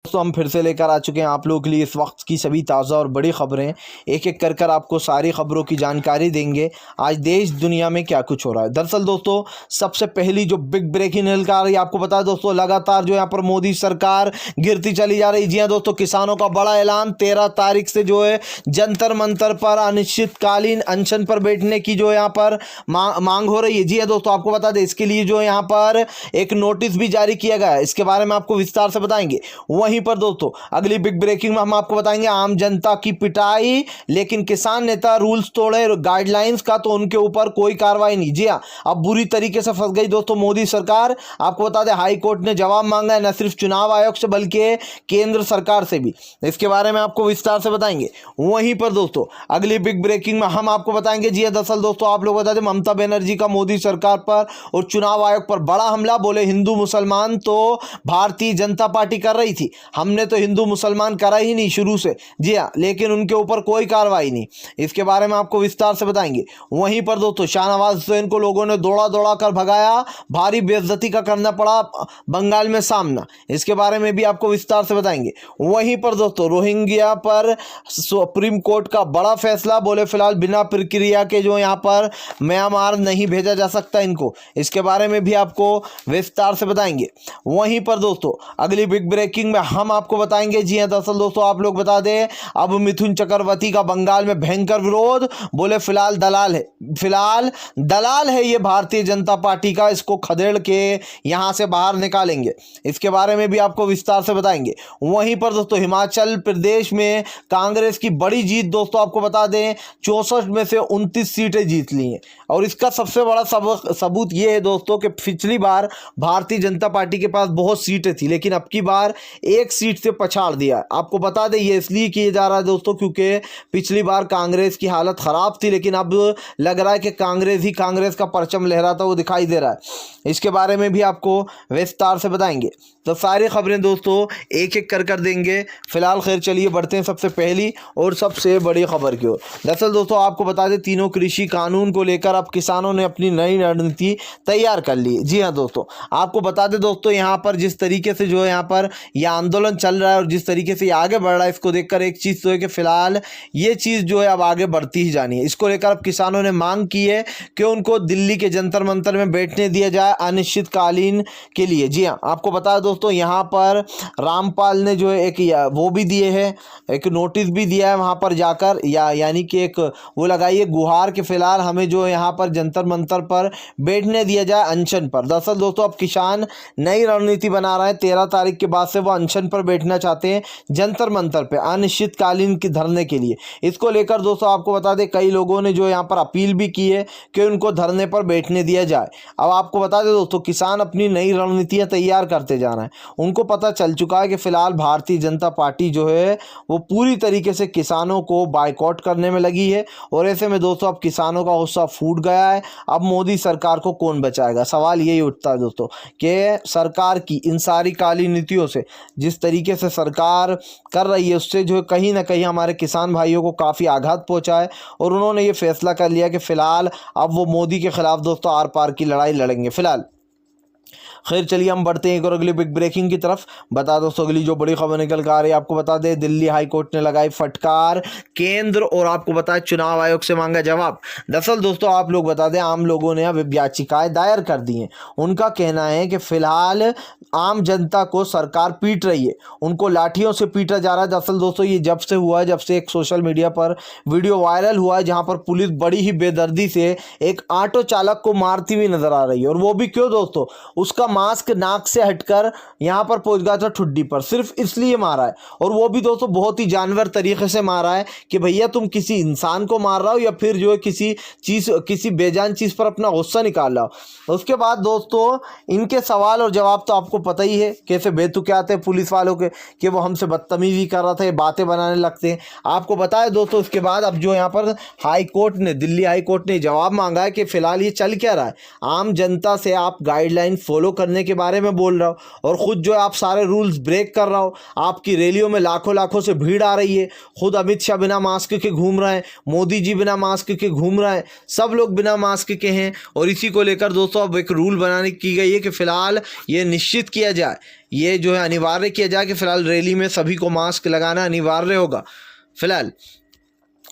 दोस्तों हम फिर से लेकर आ चुके हैं आप लोगों के लिए इस वक्त की सभी ताज़ा और बड़ी खबरें। एक एक कर कर आपको सारी खबरों की जानकारी देंगे आज देश दुनिया में क्या कुछ हो रहा है। दरअसल दोस्तों सबसे पहली जो बिग ब्रेकिंग न्यूज़ आ रही है, आपको बता दें दोस्तों लगातार जो यहाँ पर मोदी सरकार गिरती चली जा रही। जी हाँ दोस्तों, किसानों का बड़ा ऐलान, 13 तारीख से जो है जंतर मंतर पर अनिश्चितकालीन अनशन पर बैठने की जो यहाँ पर मांग हो रही है। जी हाँ दोस्तों, आपको बता दें इसके लिए जो यहाँ पर एक नोटिस भी जारी किया गया है, इसके बारे में आपको विस्तार से बताएंगे। वहीं पर दोस्तों अगली बिग ब्रेकिंग में हम आपको बताएंगे आम जनता की पिटाई, लेकिन किसान नेता रूल्स तोड़े गाइडलाइंस का तो उनके ऊपर कोई कार्रवाई नहीं। जी हाँ, अब बुरी तरीके से फंस गई दोस्तों मोदी सरकार। आपको बता दें हाई कोर्ट ने जवाब मांगा है, न सिर्फ चुनाव आयोग से बल्कि केंद्र सरकार से भी। इसके बारे में आपको विस्तार से बताएंगे। वहीं पर दोस्तों अगली बिग ब्रेकिंग में हम आपको बताएंगे, जी दरअसल दोस्तों आप लोग बता दें ममता बनर्जी का मोदी सरकार पर और चुनाव आयोग पर बड़ा हमला। बोले हिंदू मुसलमान तो भारतीय जनता पार्टी कर रही थी, हमने तो हिंदू मुसलमान करा ही नहीं शुरू से। जी हाँ, लेकिन उनके ऊपर कोई कार्रवाई नहीं। इसके बारे में आपको विस्तार से बताएंगे। वहीं पर दोस्तों शाहनवाज हुसैन को लोगों ने दौड़ा दौड़ा कर भगाया, भारी बेइज्जती का करना पड़ा बंगाल में सामना। इसके बारे में भी आपको विस्तार से बताएंगे। वहीं पर दोस्तों रोहिंग्या पर सुप्रीम कोर्ट का बड़ा फैसला। बोले फिलहाल बिना प्रक्रिया के जो यहाँ पर म्यांमार नहीं भेजा जा सकता इनको। इसके बारे में भी आपको विस्तार से बताएंगे। वहीं पर दोस्तों अगली बिग ब्रेकिंग में हम आपको बताएंगे, जी हां दरअसल दोस्तों आप लोग बता दें अब मिथुन चक्रवर्ती का बंगाल में भयंकर विरोध। बोले फिलहाल दलाल है ये भारतीय जनता पार्टी का, इसको खदेड़ के यहां से बाहर निकालेंगे। इसके बारे में भी आपको विस्तार से बताएंगे। वहीं पर दोस्तों हिमाचल प्रदेश में कांग्रेस की बड़ी जीत। दोस्तों आपको बता दें 64 में से 29 सीटें जीत ली हैं, और इसका सबसे बड़ा सबूत ये है दोस्तों कि पिछली बार भारतीय जनता पार्टी के पास बहुत सीटें थी, लेकिन अब की बार एक सीट से पछाड़ दिया। आपको बता दें ये इसलिए किया जा रहा है दोस्तों क्योंकि पिछली बार कांग्रेस की हालत खराब थी, लेकिन अब लग रहा है कि कांग्रेस का परचम लहराता वो दिखाई दे रहा है। इसके बारे में भी आपको विस्तार से बताएंगे। तो सारी खबरें दोस्तों एक एक कर देंगे। फिलहाल खैर चलिए बढ़ते हैं सबसे पहली और सबसे बड़ी खबर की ओर। दरअसल दोस्तों आपको बता दें तीनों कृषि कानून को लेकर अब किसानों ने अपनी नई रणनीति तैयार कर ली। जी हाँ दोस्तों, आपको बता दें दोस्तों यहाँ पर जिस तरीके से जो है यहाँ पर यह आंदोलन चल रहा है और जिस तरीके से ये आगे बढ़ रहा है, इसको देखकर एक चीज़ तो है कि फिलहाल ये चीज़ जो है अब आगे बढ़ती ही जानी है। इसको लेकर अब किसानों ने मांग की है कि उनको दिल्ली के जंतर मंतर में बैठने दिया जाए अनिश्चितकालीन के लिए। जी हाँ, आपको बता दें दोस्तों यहाँ पर रामपाल ने जो है एक वो भी दिए है, एक नोटिस भी दिया है वहाँ पर जाकर, यानी कि एक वो लगाइए गुहार के फिलहाल हमें जो है यहाँ पर जंतर मंतर पर बैठने दिया जाए अनशन पर। दरअसल दोस्तों अब किसान नई रणनीति बना रहे हैं। 13 तारीख के बाद से वो अनशन पर बैठना चाहते हैं जंतर मंतर पे अनिश्चितकालीन के धरने के लिए। इसको लेकर दोस्तों आपको बता दें कई लोगों ने जो यहाँ पर अपील भी की है कि उनको धरने पर बैठने दिया जाए। अब आपको बता दें दोस्तों किसान अपनी नई रणनीतियाँ तैयार करते जा रहे हैं। उनको पता चल चुका है कि फिलहाल भारतीय जनता पार्टी जो है वो पूरी तरीके से किसानों को बायकॉट करने में लगी है, और ऐसे में दोस्तों अब किसानों का गुस्सा फूट गया है। अब मोदी सरकार को कौन बचाएगा, सवाल यही उठता है दोस्तों कि सरकार की इन सारी काली नीतियों से जिस तरीके से सरकार कर रही है उससे जो कहीं ना कहीं हमारे किसान भाइयों को काफ़ी आघात पहुंचा है, और उन्होंने ये फैसला कर लिया कि फ़िलहाल अब वो मोदी के खिलाफ दोस्तों आर पार की लड़ाई लड़ेंगे। फिलहाल खैर चलिए हम बढ़ते हैं एक और अगली बिग ब्रेकिंग की तरफ। बता दोस्तों अगली जो बड़ी खबर निकल कर आ रही है, आपको बता दें दिल्ली हाई कोर्ट ने लगाई फटकार केंद्र, और आपको बताएं चुनाव आयोग से मांगा जवाब। दरअसल दोस्तों आप लोग बता दें आम लोगों ने अब याचिकाएं दायर कर दी हैं। उनका कहना है कि फिलहाल आम जनता को सरकार पीट रही है, उनको लाठियों से पीटा जा रहा है। दरअसल दोस्तों ये जब से हुआ है, जब से एक सोशल मीडिया पर वीडियो वायरल हुआ है जहाँ पर पुलिस बड़ी ही बेदर्दी से एक ऑटो चालक को मारती हुई नजर आ रही है, और वो भी क्यों दोस्तों, उसका मास्क नाक से हटकर यहां पर पहुंच गया था ठुड्डी पर, सिर्फ इसलिए मारा है। और वो भी दोस्तों बहुत ही जानवर तरीके से मारा है कि भैया तुम किसी इंसान को मार रहा हो या फिर जो है किसी बेजान चीज पर अपना गुस्सा निकाल रहा हो। उसके बाद दोस्तों इनके सवाल और जवाब तो आपको पता ही है कैसे बेतुके आते हैं पुलिस वालों के कि वो हमसे बदतमीजी कर रहा था, ये बातें बनाने लगते हैं। आपको बताया दोस्तों उसके बाद अब जो यहाँ पर दिल्ली हाई कोर्ट ने जवाब मांगा है कि फिलहाल ये चल क्या रहा है, आम जनता से आप गाइडलाइन फॉलो करने के बारे में बोल रहा हो और ख़ुद जो है आप सारे रूल्स ब्रेक कर रहा हो। आपकी रैलियों में लाखों लाखों से भीड़ आ रही है, खुद अमित शाह बिना मास्क के घूम रहे हैं, मोदी जी बिना मास्क के घूम रहे हैं, सब लोग बिना मास्क के हैं। और इसी को लेकर दोस्तों अब एक रूल बनाने की गई है कि फ़िलहाल ये निश्चित किया जाए, ये जो है अनिवार्य किया जाए कि फ़िलहाल रैली में सभी को मास्क लगाना अनिवार्य होगा फ़िलहाल।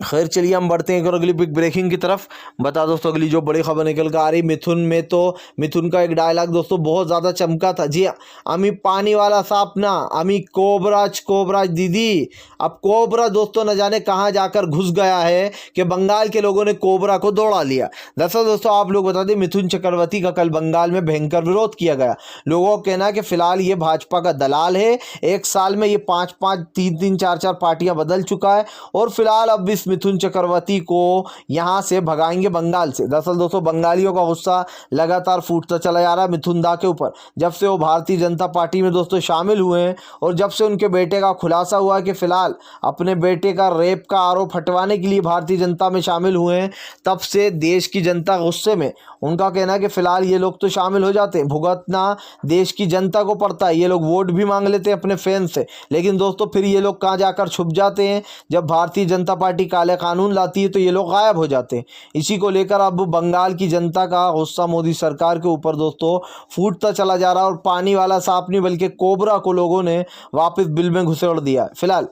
खैर चलिए हम बढ़ते हैं एक और अगली बिग ब्रेकिंग की तरफ। बता दोस्तों अगली जो बड़ी खबर निकल कर आ रही मिथुन में, तो मिथुन का एक डायलॉग दोस्तों बहुत ज़्यादा चमका था। जी अमी पानी वाला सांप ना, अमी कोबराज दीदी। अब कोबरा दोस्तों न जाने कहाँ जाकर घुस गया है कि बंगाल के लोगों ने कोबरा को दौड़ा लिया। दरअसल दोस्तों आप लोग बता दें मिथुन चक्रवर्ती का कल बंगाल में भयंकर विरोध किया गया। लोगों का कहना है कि फिलहाल ये भाजपा का दलाल है, एक साल में ये 5-5, 3-3, 4-4 पार्टियां बदल चुका है और फिलहाल अब इस मिथुन चक्रवर्ती को यहां से भगाएंगे बंगाल से। दरअसल दोस्तों बंगालियों का गुस्सा लगातार फूटता चला जा रहा है मिथुन दा के ऊपर, जब से वो भारतीय जनता पार्टी में दोस्तों शामिल हुए हैं और जब से उनके बेटे का खुलासा हुआ है कि फिलहाल अपने बेटे का रेप का आरोप हटवाने के लिए भारतीय जनता में शामिल हुए हैं, तब से देश की जनता गुस्से में। उनका कहना है कि फिलहाल ये लोग तो शामिल हो जाते हैं, भुगतना देश की जनता को पड़ता है, ये लोग वोट भी मांग लेते हैं अपने फैन से, लेकिन दोस्तों फिर ये लोग कहाँ जाकर छुप जाते हैं, जब भारतीय जनता पार्टी काले कानून लाती है तो ये लोग गायब हो जाते हैं। इसी को लेकर अब बंगाल की जनता का गुस्सा मोदी सरकार के ऊपर दोस्तों फूटता चला जा रहा है और पानी वाला सांप नहीं बल्कि कोबरा को लोगों ने वापस बिल में घुसेड़ दिया फिलहाल।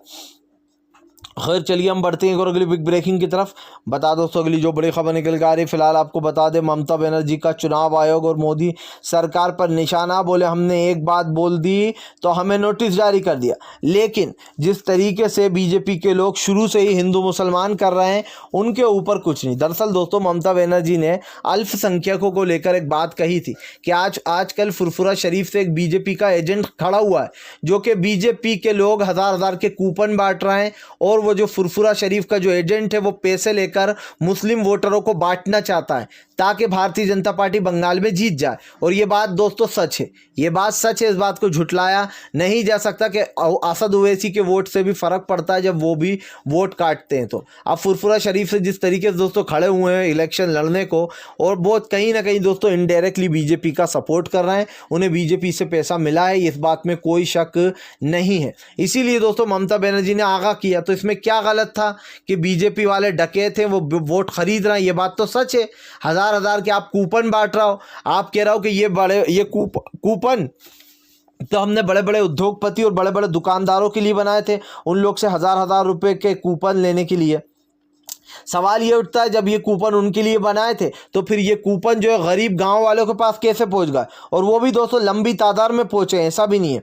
खैर चलिए हम बढ़ते हैं और अगली बिग ब्रेकिंग की तरफ। बता दोस्तों अगली जो बड़ी खबर निकल कर आ रही है फिलहाल आपको बता दें ममता बनर्जी का चुनाव आयोग और मोदी सरकार पर निशाना। बोले हमने एक बात बोल दी तो हमें नोटिस जारी कर दिया। लेकिन जिस तरीके से बीजेपी के लोग शुरू से ही हिंदू मुसलमान कर रहे हैं उनके ऊपर कुछ नहीं। दरअसल दोस्तों ममता बनर्जी ने अल्पसंख्यकों को लेकर एक बात कही थी कि आजकल फुरफुरा शरीफ से एक बीजेपी का एजेंट खड़ा हुआ है जो कि बीजेपी के लोग हजार के कूपन बांट रहे हैं और वो जो फुरफुरा शरीफ का जो एजेंट है वो पैसे लेकर मुस्लिम वोटरों को बांटना चाहता है ताकि भारतीय जनता पार्टी बंगाल में जीत जाए। और ये बात दोस्तों सच है, ये बात सच है, इस बात को झुटलाया नहीं जा सकता कि असद ओवैसी के वोट से भी फर्क पड़ता है जब वो भी वोट काटते हैं। तो अब फुरफुरा शरीफ से जिस तरीके से दोस्तों खड़े हुए हैं इलेक्शन लड़ने को और बहुत कहीं ना कहीं दोस्तों इनडायरेक्टली बीजेपी का सपोर्ट कर रहे हैं, उन्हें बीजेपी से पैसा मिला है, इस बात में कोई शक नहीं है। इसीलिए दोस्तों ममता बनर्जी ने आगाह किया। तो इसमें क्या गलत था कि बीजेपी वाले डकैत हैं वो वोट खरीद रहे हैं, ये बात तो सच है। हजार के आप कूपन बांट रहा हो, आप कह रहा हो कि ये कूपन तो हमने बड़े बड़े उद्योगपति और बड़े बड़े दुकानदारों के लिए बनाए थे, उन लोग से हजार रुपए के कूपन लेने के लिए। सवाल ये उठता है जब ये कूपन उनके लिए बनाए थे तो फिर ये कूपन जो है गरीब गांव वालों के पास कैसे पहुंच गए, और वो भी दोस्तों लंबी तादाद में पहुंचे, ऐसा भी नहीं है।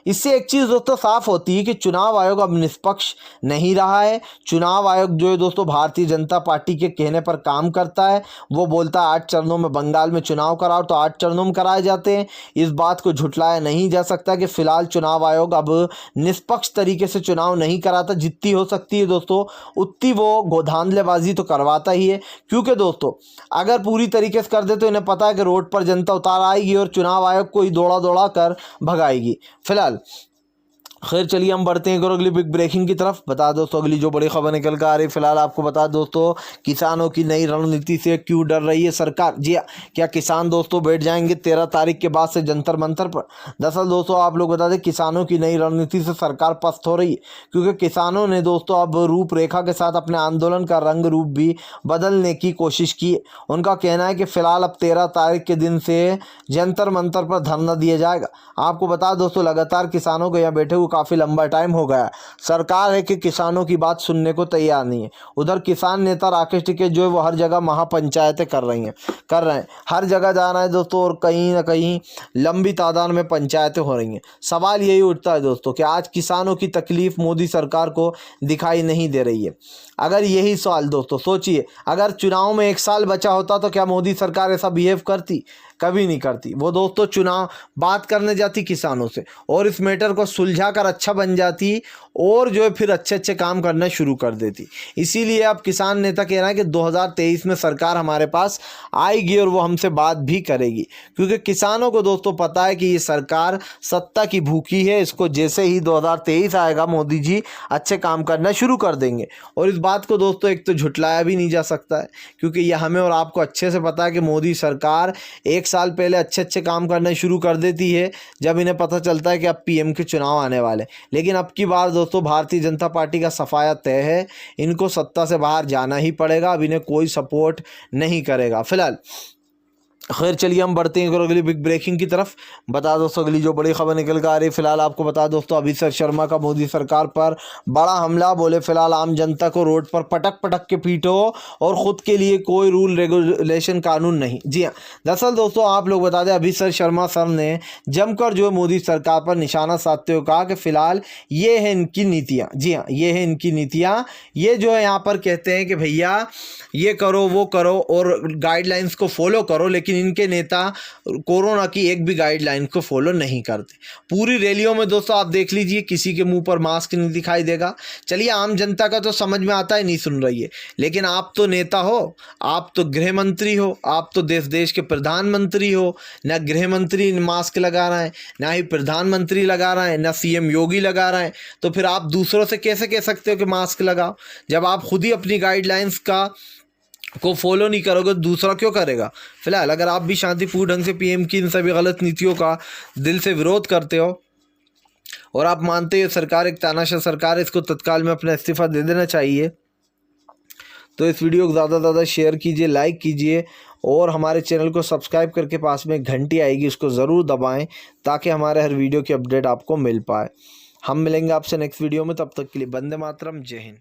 इससे एक चीज़ दोस्तों साफ होती है कि चुनाव आयोग अब निष्पक्ष नहीं रहा है। चुनाव आयोग जो है दोस्तों भारतीय जनता पार्टी के कहने पर काम करता है। वो बोलता है 8 चरणों में बंगाल में चुनाव कराओ तो 8 चरणों में कराए जाते हैं। इस बात को झुटलाया नहीं जा सकता कि फिलहाल चुनाव आयोग अब निष्पक्ष तरीके से चुनाव नहीं कराता। जितनी हो सकती है दोस्तों उतनी वो गोधांधलेबाजी तो करवाता ही है, क्योंकि दोस्तों अगर पूरी तरीके से कर दे तो इन्हें पता है कि रोड पर जनता उतार आएगी और चुनाव आयोग को ही दौड़ा कर भगाएगी फिलहाल। खैर चलिए हम बढ़ते हैं और अगली बिग ब्रेकिंग की तरफ। बता दोस्तों अगली जो बड़ी खबर निकल कर आ रही है फिलहाल आपको बता दोस्तों किसानों की नई रणनीति से क्यों डर रही है सरकार। जी क्या किसान दोस्तों बैठ जाएंगे 13 तारीख के बाद से जंतर मंतर पर। दरअसल दोस्तों आप लोग बता दें किसानों की नई रणनीति से सरकार पस्त हो रही है, क्योंकि किसानों ने दोस्तों अब रूपरेखा के साथ अपने आंदोलन का रंग रूप भी बदलने की कोशिश की है। उनका कहना है कि फिलहाल अब 13 तारीख के दिन से जंतर मंतर पर धरना दिया जाएगा। आपको बता दोस्तों लगातार किसानों को यहाँ बैठे हुए काफ़ी लंबा टाइम हो गया। सरकार है कि किसानों की बात सुनने को तैयार नहीं है। उधर किसान नेता राकेश टिकैत जो है वो हर जगह महापंचायतें कर रहे हैं, हर जगह जाना है दोस्तों और कहीं ना कहीं लंबी तादाद में पंचायतें हो रही हैं। सवाल यही उठता है दोस्तों कि आज किसानों की तकलीफ मोदी सरकार को दिखाई नहीं दे रही है। अगर यही सवाल दोस्तों सोचिए, अगर चुनाव में 1 साल बचा होता तो क्या मोदी सरकार ऐसा बिहेव करती? कभी नहीं करती। वो दोस्तों चुनाव बात करने जाती किसानों से और इस मैटर को सुलझा कर अच्छा बन जाती और जो है फिर अच्छे अच्छे काम करना शुरू कर देती। इसीलिए अब किसान नेता कह रहा है कि 2023 में सरकार हमारे पास आएगी और वो हमसे बात भी करेगी, क्योंकि किसानों को दोस्तों पता है कि ये सरकार सत्ता की भूखी है। इसको जैसे ही 2023 आएगा मोदी जी अच्छे काम करना शुरू कर देंगे। और इस बात को दोस्तों एक तो झुटलाया भी नहीं जा सकता है, क्योंकि यह हमें और आपको अच्छे से पता है कि मोदी सरकार 1 एक साल पहले अच्छे अच्छे काम करने शुरू कर देती है जब इन्हें पता चलता है कि अब पीएम के चुनाव आने वाले। लेकिन अब की बार दोस्तों भारतीय जनता पार्टी का सफाया तय है, इनको सत्ता से बाहर जाना ही पड़ेगा। अब इन्हें कोई सपोर्ट नहीं करेगा फिलहाल। खैर चलिए हम बढ़ते हैं अगली बिग ब्रेकिंग की तरफ। बता दोस्तों अगली जो बड़ी खबर निकल कर आ रही है फिलहाल आपको बता दोस्तों, अभिषेक शर्मा का मोदी सरकार पर बड़ा हमला। बोले फिलहाल आम जनता को रोड पर पटक पटक के पीटो और ख़ुद के लिए कोई रूल रेगुलेशन कानून नहीं। जी हाँ, दरअसल दोस्तों आप लोग बता दें, अभिषेक शर्मा सर ने जमकर जो है मोदी सरकार पर निशाना साधते हुए कहा कि फ़िलहाल ये है इनकी नीतियाँ। जी हाँ, ये है इनकी नीतियाँ। ये जो है यहाँ पर कहते हैं कि भैया ये करो वो करो और गाइडलाइंस को फॉलो करो, लेकिन इनके नेता कोरोना की एक भी गाइडलाइन को फॉलो नहीं करते। पूरी रैलियों में दोस्तों आप देख लीजिए किसी के मुंह पर मास्क नहीं दिखाई देगा। चलिए आम जनता का तो समझ में आता है, नहीं सुन रही है, लेकिन आप तो नेता हो, आप तो गृह मंत्री हो, आप तो देश के प्रधानमंत्री हो। ना गृह मंत्री मास्क लगा रहा है, ना ही प्रधानमंत्री लगा रहा है, ना सीएम योगी लगा रहा है, तो फिर आप दूसरों से कैसे कह सकते हो कि मास्क लगाओ? जब आप खुद ही अपनी गाइडलाइंस को फॉलो नहीं करोगे तो दूसरा क्यों करेगा? फिलहाल अगर आप भी शांतिपूर्ण ढंग से पीएम की इन सभी गलत नीतियों का दिल से विरोध करते हो और आप मानते हो सरकार एक तानाशाह सरकार है, इसको तत्काल में अपना इस्तीफा दे देना चाहिए, तो इस वीडियो को ज़्यादा से ज़्यादा शेयर कीजिए, लाइक कीजिए और हमारे चैनल को सब्सक्राइब करके पास में घंटी आएगी उसको ज़रूर दबाएं ताकि हमारे हर वीडियो की अपडेट आपको मिल पाए। हम मिलेंगे आपसे नेक्स्ट वीडियो में, तब तक के लिए वंदे मातरम, जय हिंद।